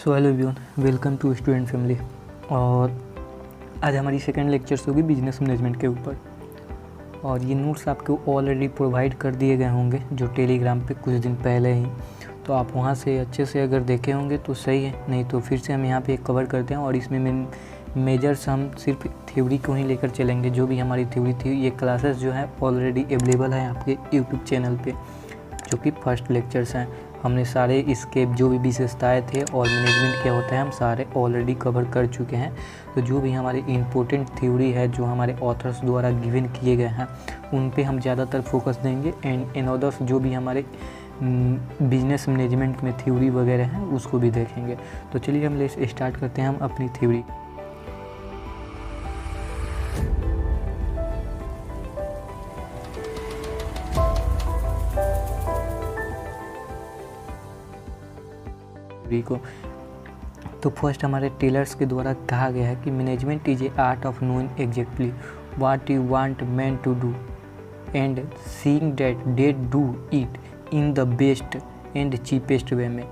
So hello everyone, welcome to student family. और आज हमारी सेकंड लेक्चर्स होगी बिजनेस मैनेजमेंट के ऊपर। और ये नोट्स आपको ऑलरेडी प्रोवाइड कर दिए गए होंगे जो टेलीग्राम पे कुछ दिन पहले ही, तो आप वहाँ से अच्छे से अगर देखे होंगे तो सही है, नहीं तो फिर से हम यहाँ पे कवर करते हैं। और इसमें मेजर्स हम सिर्फ थ्योरी को ही लेकर चलेंगे। जो भी हमारी थ्योरी थी, ये क्लासेस जो है ऑलरेडी अवेलेबल है आपके यूट्यूब चैनल पे, जो कि फर्स्ट लेक्चर्स हैं। हमने सारे इसके जो भी विशेषताएँ थे और मैनेजमेंट क्या होता है, हम सारे ऑलरेडी कवर कर चुके हैं। तो जो भी हमारी इम्पोर्टेंट थ्योरी है जो हमारे ऑथर्स द्वारा गिवन किए गए हैं, उन पे हम ज़्यादातर फोकस देंगे। एंड इन अदर्स जो भी हमारे बिजनेस मैनेजमेंट में थ्योरी वगैरह हैं उसको भी देखेंगे। तो चलिए हम स्टार्ट करते हैं हम अपनी थ्योरी। को तो फर्स्ट हमारे टेलर्स के द्वारा कहा गया है कि management is a art of knowing exactly what you want man to do and seeing that they do it in the best and cheapest way में।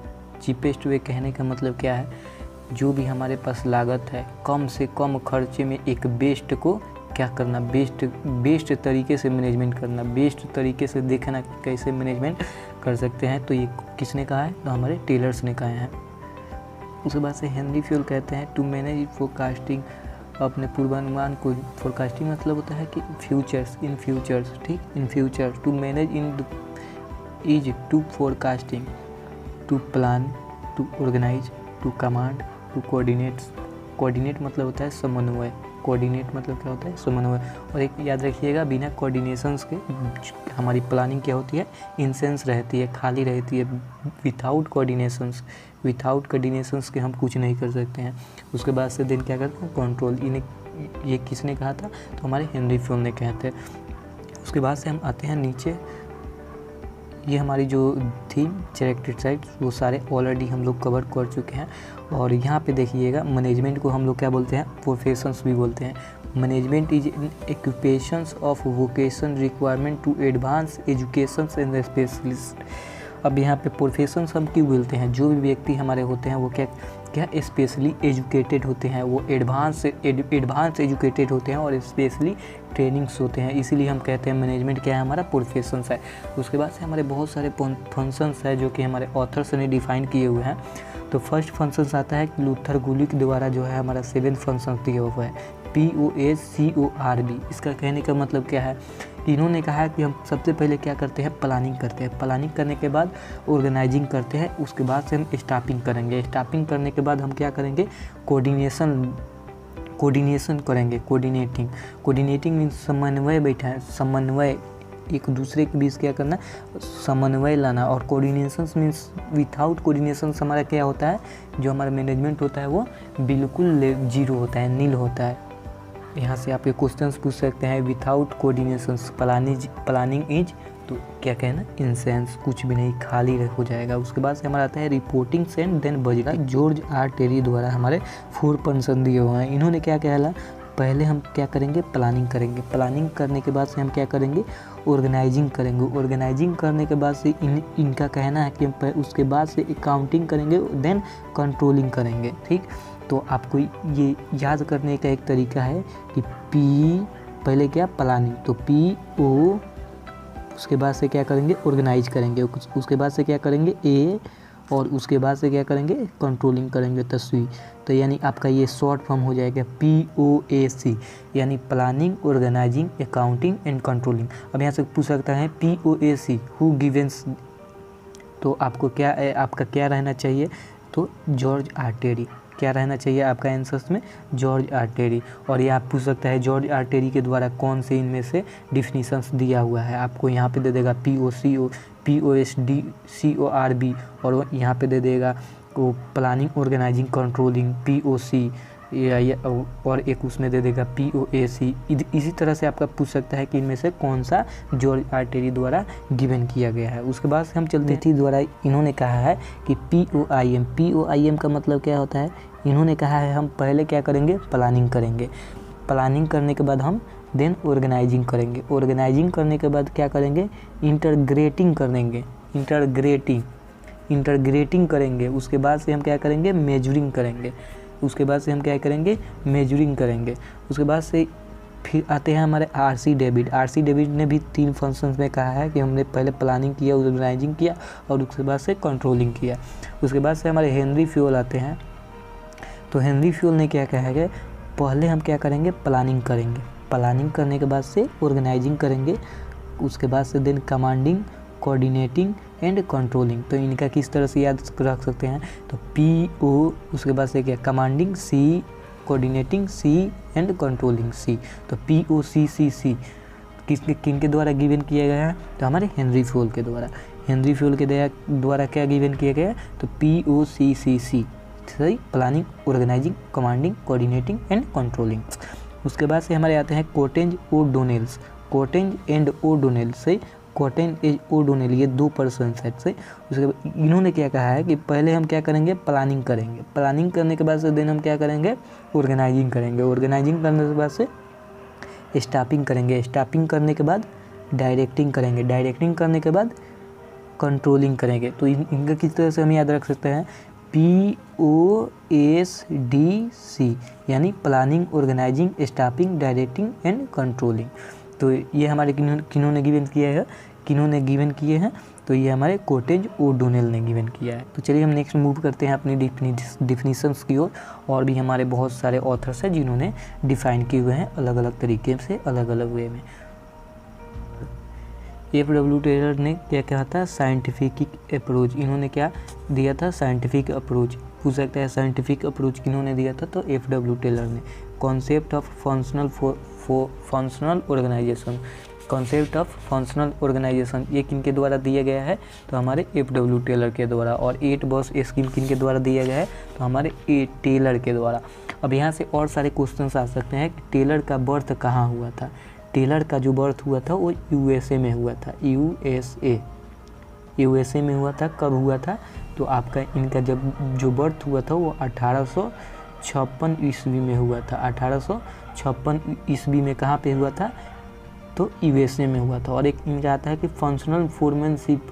चीपेस्ट वे कहने का मतलब क्या है, जो भी हमारे पास लागत है, कम से कम खर्चे में एक बेस्ट को क्या करना, बेस्ट तरीके से मैनेजमेंट करना, बेस्ट तरीके से देखना कि कैसे मैनेजमेंट कर सकते हैं। तो ये किसने कहा है, तो हमारे टेलर्स ने कहा है। उसके बाद से हेनरी फ्यूल कहते हैं टू मैनेज फोरकास्टिंग, अपने पूर्वानुमान को। फोरकास्टिंग मतलब होता है कि फ्यूचर्स, इन फ्यूचर्स, ठीक, in future. To manage in is to forecasting, to plan, to organise, to command, to coordinate. Coordinate मतलब होता है समन्वय। कोऑर्डिनेट मतलब क्या होता है, समन्वय। और एक याद रखिएगा, बिना कोऑर्डिनेशंस के हमारी प्लानिंग क्या होती है, इनसेंस रहती है, खाली रहती है। विथाउट कोऑर्डिनेशंस के हम कुछ नहीं कर सकते हैं। उसके बाद से दिन क्या करते हैं, कंट्रोल। ये किसने कहा था, तो हमारे हेनरी फ्यूल ने कहा थे। उसके बाद से हम आते हैं नीचे। ये हमारी जो थी कैरेक्टरिस्टिक्स, वो सारे ऑलरेडी हम लोग कवर कर चुके हैं। और यहाँ पे देखिएगा, मैनेजमेंट को हम लोग क्या बोलते हैं, प्रोफेशंस भी बोलते हैं। Management is occupations of vocation requirement to advance education and specialist. अब यहाँ पे प्रोफेशंस हम क्यों बोलते हैं, जो भी व्यक्ति हमारे होते हैं वो क्या स्पेशली एजुकेटेड होते हैं, वो एडवांस एजुकेटेड होते हैं और स्पेशली ट्रेनिंग्स होते हैं, इसीलिए हम कहते हैं मैनेजमेंट क्या है, हमारा प्रोफेशंस है। उसके बाद से हमारे बहुत सारे फंक्शंस है जो कि हमारे ऑथर्स ने डिफाइन किए हुए हैं। तो फर्स्ट फंक्शंस आता है कि लूथर गुली के द्वारा जो है हमारा 7 फंक्शंस दिया हुआ है, POACORB। इसका कहने का मतलब क्या है, इन्होंने कहा है कि हम सबसे पहले क्या करते हैं, प्लानिंग करते हैं। प्लानिंग करने के बाद ऑर्गेनाइजिंग करते हैं। उसके बाद से हम स्टाफिंग करेंगे। स्टाफिंग करने के बाद हम क्या करेंगे, कोऑर्डिनेशन करेंगे। कोऑर्डिनेटिंग मीन्स समन्वय बैठा है, समन्वय, एक दूसरे के बीच क्या करना, समन्वय लाना। और कोऑर्डिनेशन मीन्स विथाउट कोऑर्डिनेशन हमारा क्या होता है, जो हमारा मैनेजमेंट होता है वो बिल्कुल जीरो होता है, नील होता है। यहाँ से आप ये क्वेश्चंस पूछ सकते हैं, विथाउट कोऑर्डिनेशन प्लानिंग इज, तो क्या कहना, इंसेंस, कुछ भी नहीं, खाली हो जाएगा। उसके बाद से हमारा आता है reporting and then budgeting. George R Terry द्वारा हमारे 4 फंक्शन दिए हुए हैं। इन्होंने क्या कहला, पहले हम क्या करेंगे, प्लानिंग करेंगे। प्लानिंग करने के बाद से हम क्या करेंगे, ऑर्गेनाइजिंग करेंगे। ऑर्गेनाइजिंग करने के बाद से इनका कहना है कि हम उसके बाद से अकाउंटिंग करेंगे, देन कंट्रोलिंग करेंगे, ठीक। तो आपको ये याद करने का एक तरीका है कि P पहले क्या, प्लानिंग, तो PO, उसके बाद से क्या करेंगे, ऑर्गेनाइज करेंगे। उसके बाद से क्या करेंगे, A, और उसके बाद से क्या करेंगे, कंट्रोलिंग करेंगे, तस्वीर। तो यानी आपका ये शॉर्ट फॉर्म हो जाएगा POAC, यानी planning, organising, accounting and controlling. अब यहाँ से पूछ सकता है POAC हु गिवेंस, तो आपको क्या, आपका क्या रहना चाहिए, तो जॉर्ज आर टेरी। क्या रहना चाहिए आपका आंसर्स में, जॉर्ज आर टेरी। और ये आप पूछ सकता है जॉर्ज आर टेरी के द्वारा कौन से इनमें से डिफिनीशंस दिया हुआ है, आपको यहाँ पे दे देगा POSDCORB, और यहाँ पे दे देगा वो प्लानिंग, ऑर्गेनाइजिंग, कंट्रोलिंग, POC, और एक उसमें दे देगा POAC। इसी तरह से आपका पूछ सकता है कि इनमें से कौन सा जॉर्ज आर टेरी द्वारा गिवन किया गया है। उसके बाद से हम चलते हैं, द्वारा इन्होंने कहा है कि POIM का मतलब क्या होता है, इन्होंने कहा है हम पहले क्या करेंगे, प्लानिंग करेंगे। प्लानिंग करने के बाद हम देन ऑर्गेनाइजिंग करेंगे। ऑर्गेनाइजिंग करने के बाद क्या करेंगे, इंटीग्रेटिंग करेंगे। इंटीग्रेटिंग करेंगे, उसके बाद से हम क्या करेंगे, मेजरिंग करेंगे, उसके बाद से हम क्या करेंगे, मेजरिंग करेंगे। उसके बाद से फिर आते हैं हमारे आरसी डेबिट। आरसी डेबिट ने भी 3 फंक्शंस में कहा है कि हमने पहले प्लानिंग किया, ऑर्गेनाइजिंग किया और उसके बाद से कंट्रोलिंग किया। उसके बाद से हमारे हेनरी फ्यूल आते हैं। तो हेनरी फ्यूल ने क्या कहा है, पहले हम क्या करेंगे, प्लानिंग करेंगे, प्लानिंग करने के बाद से ऑर्गेनाइजिंग करेंगे, उसके बाद से then commanding, coordinating and controlling. तो इनका किस तरह से याद रख सकते हैं, तो PO, उसके बाद से क्या, commanding, C, coordinating, C and controlling, C। तो POCCC किन के द्वारा गिवन किया गया है, तो हमारे हेनरी फ्यूल के द्वारा। हेनरी फ्यूल के द्वारा क्या गिवन किया गया है, तो POCCC, सही, planning, organising, commanding, coordinating and controlling. उसके बाद से हमारे आते हैं कोटेंज ओडोनेल्स। कोटेंज एंड ओडोनेल, सही, कॉटेन एज ओडोनेल, ये 2 पर्सन है, सही। उसके बाद इन्होंने क्या कहा है कि पहले हम क्या करेंगे, प्लानिंग करेंगे, प्लानिंग करने के बाद से देन हम क्या करेंगे, ऑर्गेनाइजिंग करेंगे, ऑर्गेनाइजिंग करने के बाद से स्टाफिंग करेंगे, स्टाफिंग करने के बाद डायरेक्टिंग करेंगे, डायरेक्टिंग करने के बाद कंट्रोलिंग करेंगे। तो इनका किस तरह से हम याद रख सकते हैं, POSDC, यानी planning, organising, staffing, directing and controlling. तो ये हमारे किन्होंने गिवन किया है, किन्होंने गिवन किए हैं, तो ये हमारे कोटेज ओडोनेल ने गिवन किया है। तो चलिए हम नेक्स्ट मूव करते हैं अपनी डिफिनीशंस की ओर। और भी हमारे बहुत सारे ऑथर्स हैं जिन्होंने डिफाइन किए हुए हैं अलग अलग तरीके से, अलग अलग वे में। F.W. टेलर ने क्या कहा था, साइंटिफिक अप्रोच, इन्होंने क्या दिया था, साइंटिफिक अप्रोच। पूछ सकता है साइंटिफिक अप्रोच किन्होंने दिया था, तो F.W. टेलर ने। Concept of functional organisation, concept of functional organisation, ये किनके द्वारा दिया गया है, तो हमारे F.W. टेलर के द्वारा। और 8 बॉस स्कीम किनके द्वारा दिया गया है, तो हमारे टेलर के द्वारा। अब यहाँ से और सारे क्वेश्चंस आ सकते हैं कि टेलर का बर्थ कहाँ हुआ था। टेलर का जो बर्थ हुआ था वो USA में हुआ था, USA में हुआ था। कब हुआ था, तो आपका इनका जब जो बर्थ हुआ था वो 1856 ईस्वी में हुआ था। 1856 ईस्वी में कहाँ पे हुआ था, तो USA में हुआ था। और एक इनका आता है कि फंक्शनल फोरमैनशिप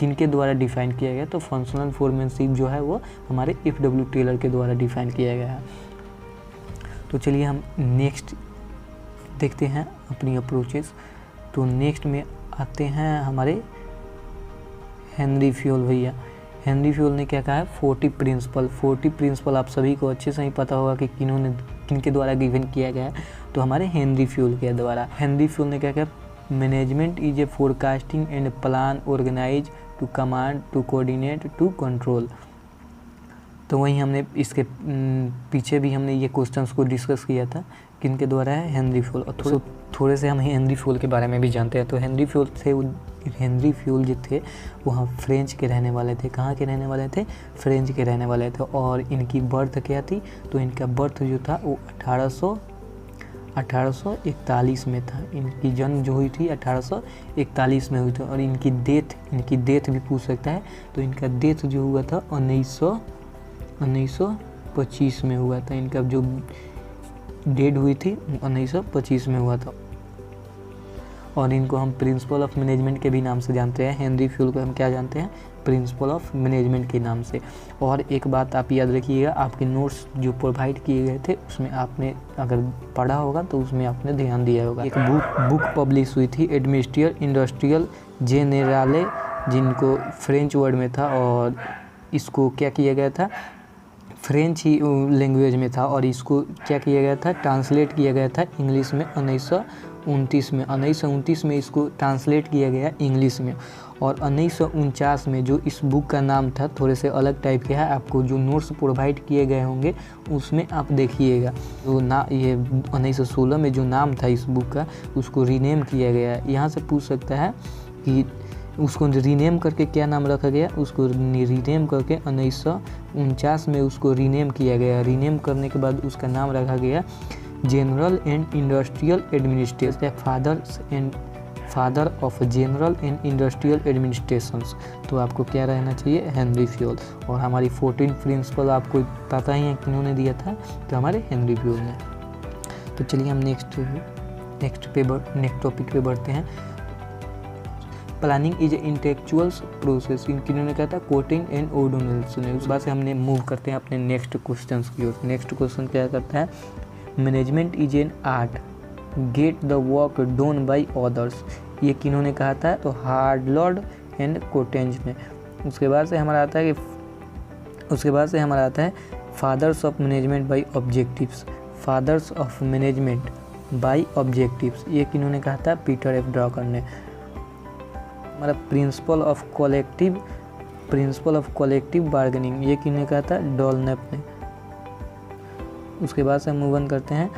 किनके द्वारा डिफाइन किया गया, तो फंक्शनल फोरमैनशिप जो है वो हमारे F.W. टेलर के द्वारा डिफाइन किया गया है। तो चलिए हम नेक्स्ट देखते हैं अपनी अप्रोचेस। तो नेक्स्ट में आते हैं हमारे हेनरी फ्यूल भैया। हेनरी फ्यूल ने क्या कहा है, 40 प्रिंसिपल। 40 प्रिंसिपल आप सभी को अच्छे से ही पता होगा कि किनके द्वारा गिवन किया गया है, तो हमारे हेनरी फ्यूल के द्वारा। हेनरी फ्यूल ने क्या कहा, management is a forecasting and plan, organise, to command, to coordinate, to control. तो वहीं हमने इसके पीछे भी हमने ये क्वेश्चंस को डिस्कस किया था, किनके द्वारा है, हेनरी फ्यूल। और थोड़े से हम हेनरी फ्यूल के बारे में भी जानते हैं। तो हेनरी फ्यूल जो थे वो हम फ्रेंच के रहने वाले थे। कहाँ के रहने वाले थे, फ्रेंच के रहने वाले थे। और इनकी बर्थ क्या थी, तो इनका बर्थ जो था वो 1841 में था। इनकी जन्म जो हुई थी 1841 में हुई थी। और इनकी डेथ भी पूछ सकता है, तो इनका डेथ जो हुआ था 1925 में हुआ था। इनका जो डेड हुई थी 1925 में हुआ था। और इनको हम प्रिंसिपल ऑफ मैनेजमेंट के भी नाम से जानते हैं। हेनरी फ्यूल को हम क्या जानते हैं, प्रिंसिपल ऑफ मैनेजमेंट के नाम से। और एक बात आप याद रखिएगा, आपके नोट्स जो प्रोवाइड किए गए थे उसमें आपने अगर पढ़ा होगा तो उसमें आपने ध्यान दिया होगा। एक बुक पब्लिश हुई थी, एडमिनिस्ट्रियल इंडस्ट्रियल जेनेराले, जिनको फ्रेंच वर्ड में था। और इसको क्या किया गया था, फ्रेंच ही लैंग्वेज में था। और इसको क्या किया गया था, ट्रांसलेट किया गया था इंग्लिश में 1929 में इसको ट्रांसलेट किया गया इंग्लिश में। और 1949 में जो इस बुक का नाम था थोड़े से अलग टाइप के है, आपको जो नोट्स प्रोवाइड किए गए होंगे उसमें आप देखिएगा। तो ये 1916 में जो नाम था इस बुक का उसको रीनेम किया गया। यहाँ से पूछ सकता है कि उसको रीनेम करके क्या नाम रखा गया, उसको रीनेम करके 1949 में उसको रीनेम किया गया। रीनेम करने के बाद उसका नाम रखा गया general and industrial administration, father of general and industrial administrations. तो आपको क्या रहना चाहिए, हेनरी फ्यूल। और हमारी 14 प्रिंसिपल आपको पता ही है किन्होंने दिया था, तो हमारे हेनरी फ्यूल ने। तो चलिए हम नेक्स्ट टॉपिक पे बढ़ते हैं। प्लानिंग इज इंटेलेक्चुअल प्रोसेस, किन्होंने कहा था कोटिंग एंड ओडोनल्स ने। उस बात से हमने मूव करते हैं अपने नेक्स्ट क्वेश्चन की ओर। नेक्स्ट क्वेश्चन क्या करता है, management is an art get the work done by others, ये किन्होंने कहा था, तो हार्डलॉर्ड एंड कोटेंज ने। उसके बाद से हमारा आता है fathers of management by objectives, fathers of management by objectives, ये किन्होंने कहा था, पीटर एफ ड्रकर ने। हमारा प्रिंसिपल ऑफ कलेक्टिव बार्गेनिंग, ये किन्होंने कहा था, डॉलनेप ने। उसके बाद से हम मूव ऑन करते हैं,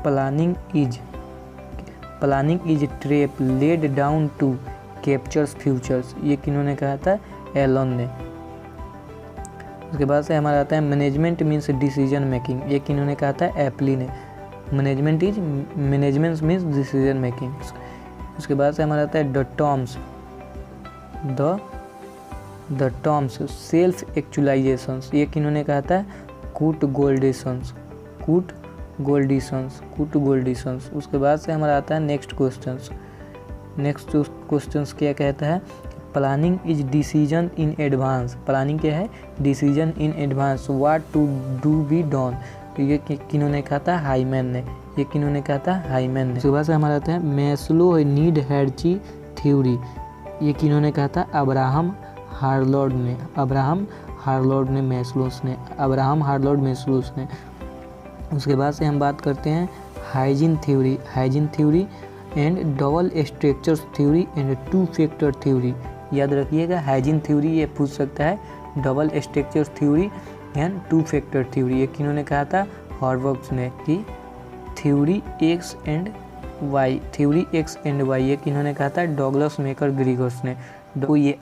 planning is trap led down to captures futures, ये किन्होंने कहा था, एलन ने। उसके बाद से हमारा आता है मैनेजमेंट मीन्स डिसीजन मेकिंग, ये किन्होंने कहा था, एप्ली ने। Management means decision making. उसके बाद से हमारा आता है द टर्म्स सेल्फ एक्चुअलाइजेशंस, ये किन्होंने कहा था, कूट गोल्डिसंस। उसके बाद से हमारा आता है नेक्स्ट क्वेश्चंस क्या कहता है, planning is decision in advance, planning क्या है, decision in advance what to do be done, ये किन्होंने कहा था, हाइमैन ने। उसके बाद से हमारा आता है मैस्लो नीड हायरार्ची थ्योरी, ये किन्होंने कहा था, अब्राहम हार्लोड मैस्लोस ने। उसके बाद से हम बात करते हैं hygiene theory and double structure theory and two factor theory. याद रखिएगा, हाइजीन थ्योरी ये पूछ सकता है, double structure theory and two factor theory, ये किन्होंने कहा था, हॉर्वर्क्स ने। कि थ्योरी एक्स एंड वाई, ये किन्होंने कहा था, डॉगलस मेकर ग्रीगर्स ने। तो ये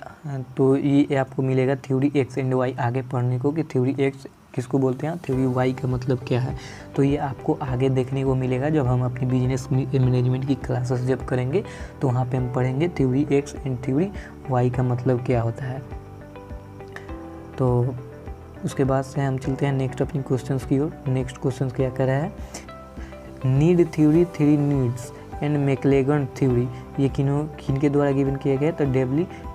आपको मिलेगा थ्योरी एक्स एंड वाई आगे पढ़ने को, कि थ्योरी एक्स किसको बोलते हैं, थ्योरी वाई का मतलब क्या है। तो ये आपको आगे देखने को मिलेगा जब हम अपनी बिजनेस मैनेजमेंट की क्लासेस जब करेंगे, तो वहाँ पे हम पढ़ेंगे theory X and theory Y का मतलब क्या होता है। तो उसके बाद से हम चलते हैं नेक्स्ट अपनी क्वेश्चंस की ओर। नेक्स्ट क्वेश्चन क्या कर रहा है, need theory, three needs and McLagan theory, ये किनके द्वारा गिवन किया गया, तो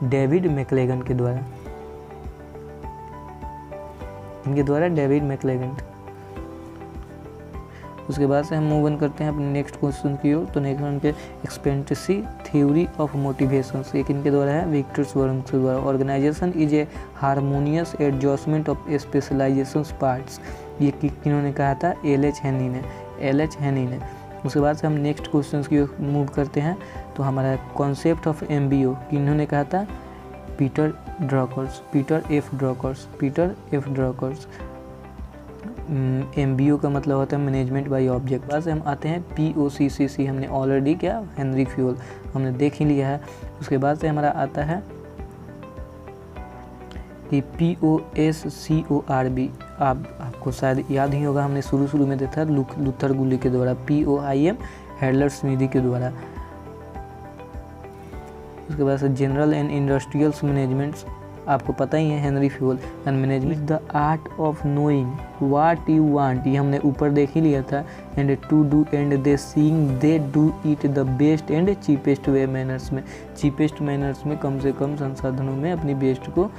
डेविड मैक्लेगन के द्वारा। David McLagan. उसके बाद से हम मूव ऑन करते हैं अपने नेक्स्ट क्वेश्चन की ओर। तो नेक्स्ट उनके एक्सपेंटेंसी थ्योरी ऑफ मोटिवेशन, ये किनके द्वारा है, विक्टर स्वरम के द्वारा। Organisation is a harmonious adjustment of specialisation parts, ये किन्होंने कहा था, एल एच हेनी ने। उसके बाद से हम नेक्स्ट क्वेश्चन की ओर मूव करते हैं। तो हमारा कॉन्सेप्ट ऑफ MBO किन्होंने कहा था, पीटर एफ ड्रकर्स। MBO का मतलब होता है मैनेजमेंट बाय ऑब्जेक्ट। बाद से हम आते हैं POCCC, हमने ऑलरेडी क्या, हेनरी फ्यूल हमने देख ही लिया है। उसके बाद से हमारा आता है कि POSCORB, आपको शायद याद ही होगा, हमने शुरू में देखा लूथर गुली के द्वारा। POIM हेडलर स्मिदी के द्वारा। उसके बाद से जनरल एंड इंडस्ट्रियल्स मैनेजमेंट्स, आपको पता ही है, Henry Fayol. And management the art of knowing what you want, ये हमने ऊपर देख ही लिया था। And to do and they seeing they do it the best and cheapest way manners में कम से कम संसाधनों में अपनी बेस्ट को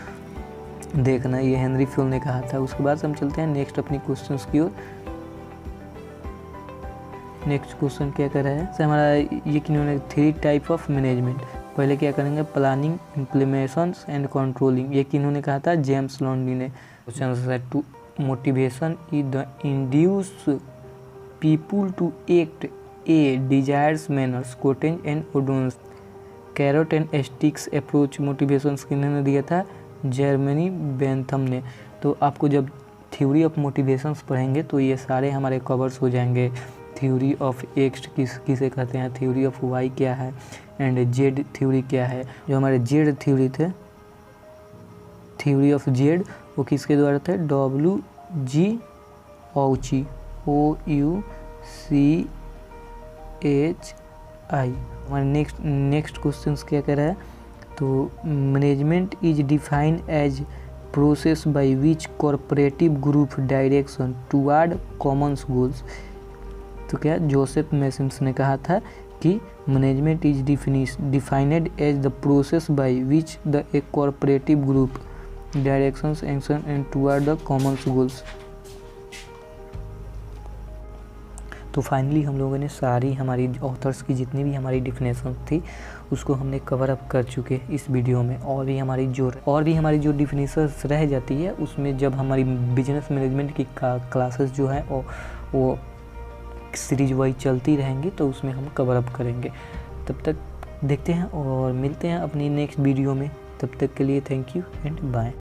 देखना, ये हेनरी फ्यूल ने कहा था। उसके बाद हम चलते हैं नेक्स्ट अपनी क्वेश्चंस की ओर। नेक्स्ट क्वेश्चन क्या कर रहा है, से हमारा ये किन्होंने, थ्री टाइप ऑफ मैनेजमेंट। पहले क्या करेंगे, प्लानिंग, इम्प्लीमेशन एंड कंट्रोलिंग, ये किन्होंने कहा था, जेम्स लॉन्डी ने। Question to motivation is the induce people to act a desires manners, Koontz and O'Donnell's. Carrot and sticks approach motivation किन्होंने दिया था, जर्मनी बेंथम ने। तो आपको जब थ्योरी ऑफ मोटिवेशंस पढ़ेंगे तो ये सारे हमारे कवर्स हो जाएंगे। थ्योरी ऑफ एक्स किसे कहते हैं, थ्योरी ऑफ वाई क्या है, एंड जेड थ्योरी क्या है। जो हमारे जेड थ्योरी थे, थ्योरी ऑफ जेड, वो किसके द्वारा थे, WG औची, OUCHI। हमारे नेक्स्ट क्वेश्चन क्या कह रहा है, तो management is defined as process by which corporative group direction toward common goals. तो क्या जोसेफ मैसिम्स ने कहा था कि management is defined as the process by which the a cooperative group directions action and toward the common goals. तो finally हम लोगों ने सारी हमारी ऑथर्स की जितनी भी हमारी डिफिनेशन थी उसको हमने कवर अप कर चुके इस वीडियो में। और भी हमारी जो डिफिनेशंस रह जाती है उसमें जब हमारी बिजनेस मैनेजमेंट की क्लासेस जो है वो सीरीज वाइज चलती रहेंगी तो उसमें हम कवर अप करेंगे। तब तक देखते हैं और मिलते हैं अपनी नेक्स्ट वीडियो में। तब तक के लिए थैंक यू एंड बाय।